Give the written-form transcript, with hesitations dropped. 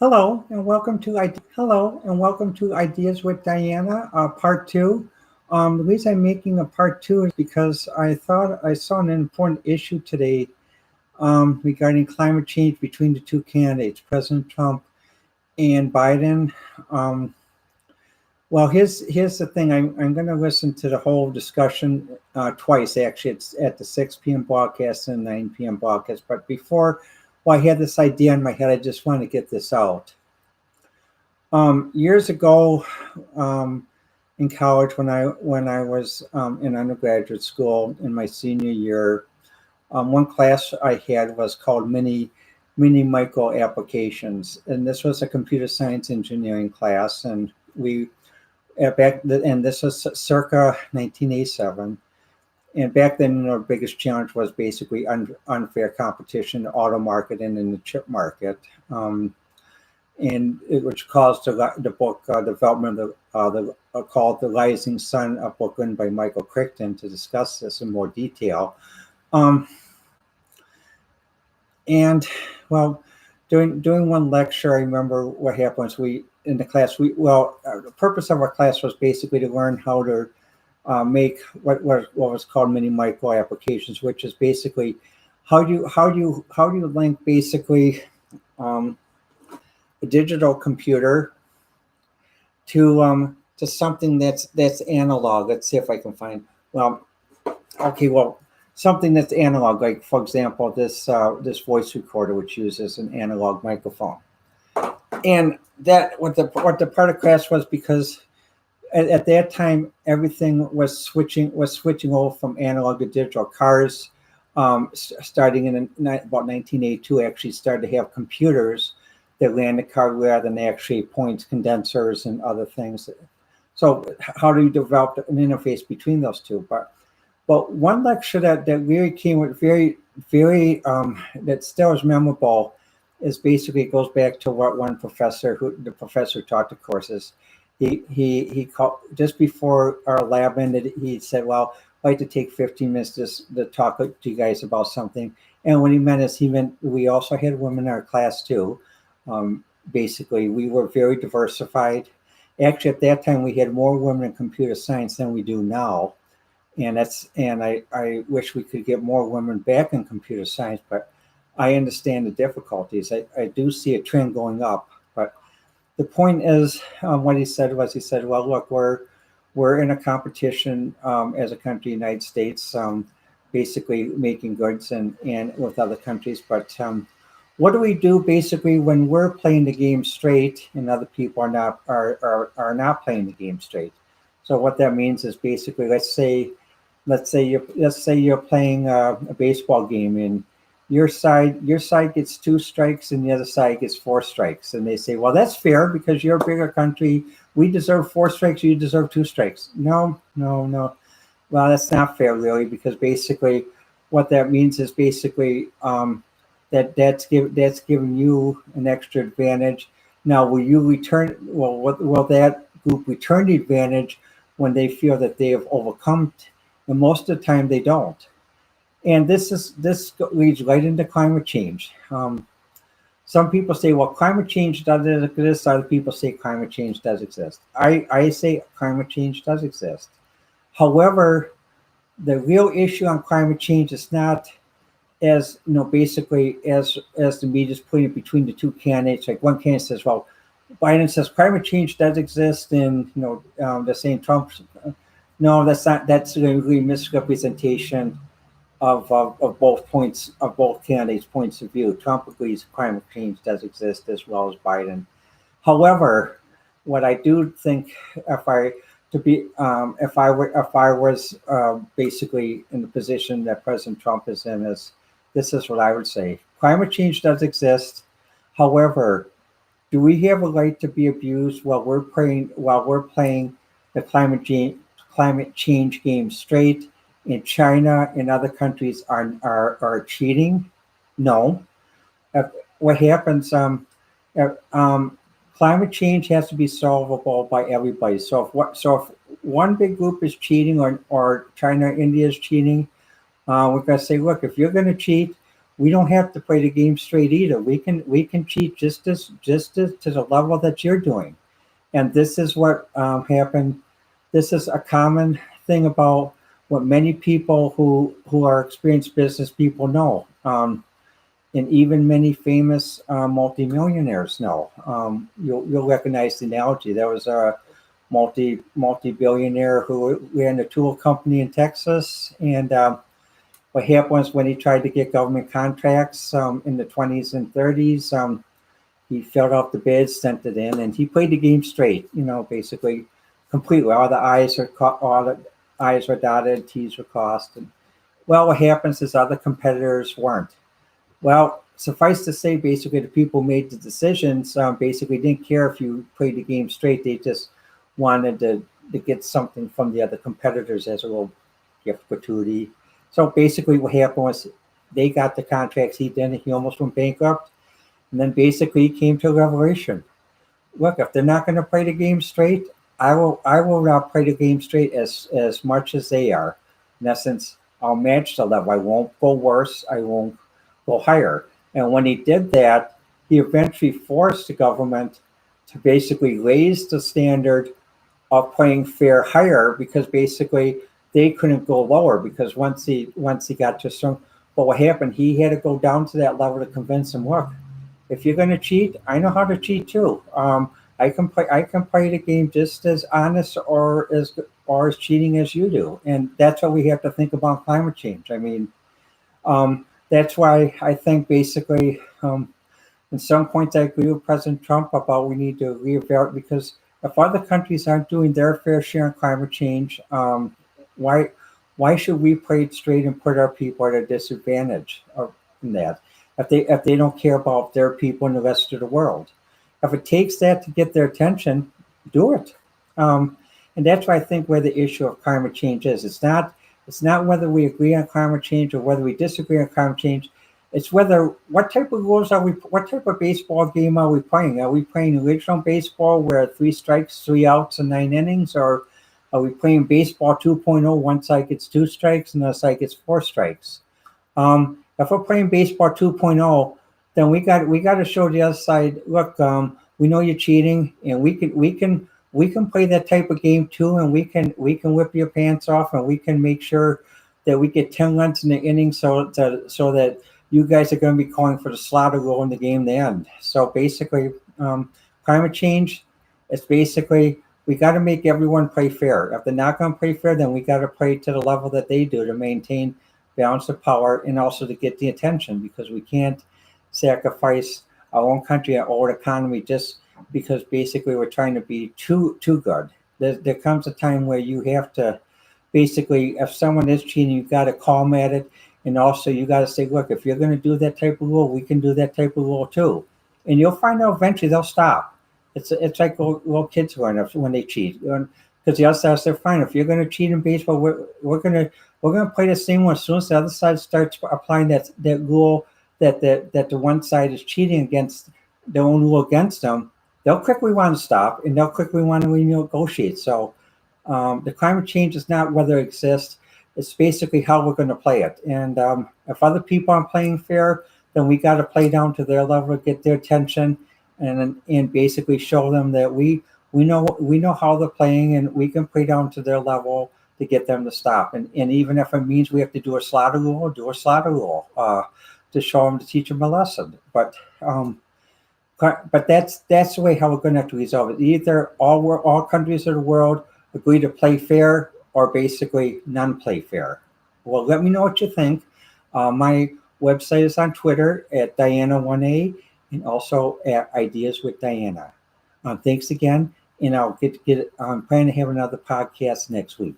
Welcome to Ideas with Diana, Part Two. The reason I'm making a Part Two is because I thought I saw an important issue today regarding climate change between the two candidates, President Trump and Biden. Um, here's the thing. I'm going to listen to the whole discussion twice. Actually, it's at the 6 p.m. broadcast and 9 p.m. broadcast. But I had this idea in my head. I just want to get this out. Years ago, in college, when I was in undergraduate school in my senior year, one class I had was called mini micro applications, and this was a computer science engineering class, and and this was circa 1987. And back then, our biggest challenge was basically unfair competition, in the auto market and in the chip market. Which caused the book development of called The Rising Sun, a book written by Michael Crichton to discuss this in more detail. Um, and well, during one lecture, I remember what happened was in the class the purpose of our class was basically to learn how to make what was called mini micro applications, which is basically how do you link basically um, a digital computer to something that's analog. Let's see if I can find well okay well something that's analog, like for example this voice recorder, which uses an analog microphone. And that what the part of class was, because at that time everything was switching over from analog to digital. Cars, starting about 1982, actually started to have computers that ran the car rather than actually points, condensers, and other things. So how do you develop an interface between those two? But one lecture that really came with very that still is memorable is basically, it goes back to what one professor, who the professor taught the courses. He called just before our lab ended. He said, "Well, I'd like to take 15 minutes to talk to you guys about something." And what he meant we also had women in our class too. Basically, we were very diversified. Actually, at that time, we had more women in computer science than we do now, and I wish we could get more women back in computer science, but I understand the difficulties. I do see a trend going up, but the point is, what he said, "Well, look, we're in a competition as a country, United States, basically making goods and with other countries, but." What do we do basically when we're playing the game straight and other people are not playing the game straight? So what that means is basically, let's say you're playing a baseball game, and your side gets two strikes and the other side gets four strikes, and they say, well, that's fair because you're a bigger country. We deserve four strikes. You deserve two strikes. No, no, no. Well, that's not fair, really, because basically what that means is basically that's giving you an extra advantage. Now, will you return? Well, will that group return the advantage when they feel that they have overcome it? And most of the time, they don't. And this leads right into climate change. Some people say, well, climate change doesn't exist. Other people say climate change does exist. I say climate change does exist. However, the real issue on climate change is not, as basically as the media is putting it between the two candidates. Like one candidate says, well, Biden says climate change does exist, and they're saying Trump. No, that's not. That's a really misrepresentation of both candidates' points of view. Trump agrees climate change does exist as well as Biden. However, what I do think, if I was basically in the position that President Trump is in, this is what I would say: climate change does exist. However, do we have a right to be abused while we're playing the climate change game straight? And China and other countries are cheating? No. What happens? Climate change has to be solvable by everybody. So if one big group is cheating, or China or India is cheating, we're going to say, look, if you're going to cheat, we don't have to play the game straight either. We can cheat just as to the level that you're doing. And this is what happened. This is a common thing about what many people who are experienced business people know, and even many famous multimillionaires know. You'll recognize the analogy. There was a multi-billionaire who ran a tool company in Texas, and what happened was when he tried to get government contracts in the 20s and 30s, he filled out the bids, sent it in, and he played the game straight. Basically, completely. All the I's were dotted, T's were crossed. And well, what happens is other competitors weren't. Well, suffice to say, basically, the people who made the decisions basically didn't care if you played the game straight. They just wanted to get something from the other competitors as a little gift gratuity. So basically, what happened was they got the contracts. He didn't. He almost went bankrupt. And then basically, he came to a revelation. Look, if they're not going to play the game straight, I will not play the game straight as much as they are. In essence, I'll match the level. I won't go worse. I won't go higher. And when he did that, he eventually forced the government to basically raise the standard of playing fair higher, because basically they couldn't go lower, because once he got to some. But what happened? He had to go down to that level to convince him. Look, if you're going to cheat, I know how to cheat too. I can play the game just as honest or as cheating as you do, and that's what we have to think about climate change. I mean, that's why I think basically, in some points, I agree with President Trump about we need to reevaluate, because if other countries aren't doing their fair share in climate change, why why should we play it straight and put our people at a disadvantage in that? If they don't care about their people and the rest of the world, if it takes that to get their attention, do it. Um, and that's why I think where the issue of climate change is. It's not whether we agree on climate change or whether we disagree on climate change. It's whether what type of rules are we, what type of baseball game are we playing? Are we playing original baseball where 3 strikes, 3 outs, and 9 innings, or are we playing baseball 2.0? One side gets 2 strikes and the other side gets 4 strikes. If we're playing baseball 2.0, then we got to show the other side. Look, we know you're cheating, and we can play that type of game too, and we can whip your pants off, and we can make sure that we get 10 runs in the inning, so that you guys are going to be calling for the slaughter rule in the game to end. So basically, climate change, it's basically we got to make everyone play fair. If they're not going to play fair, then we got to play to the level that they do to maintain balance of power and also to get the attention, because we can't sacrifice our own country, our own economy, just because basically we're trying to be too good. There comes a time where you have to basically, if someone is cheating, you got to call them at it, and also you got to say, look, if you're going to do that type of rule, we can do that type of rule too, and you'll find out eventually they'll stop. It's like little kids when they cheat, because the other side says, fine, if you're going to cheat in baseball, we're going to play the same one. As soon as the other side starts applying that rule that the one side is cheating against their own rule against them, they'll quickly want to stop, and they'll quickly want to renegotiate. So the climate change is not whether it exists; it's basically how we're going to play it. And if other people aren't playing fair, then we got to play down to their level, get their attention, and basically show them that we know how they're playing, and we can play down to their level to get them to stop. And even if it means we have to do a slaughter rule, to show them, to teach them a lesson. But that's the way how we're going to have to resolve it. Either all countries of the world agree to play fair, or basically none play fair. Well, let me know what you think. My website is on Twitter at Diana1A, and also at Ideas with Diana. Thanks again, and I'll get. I'm planning to have another podcast next week.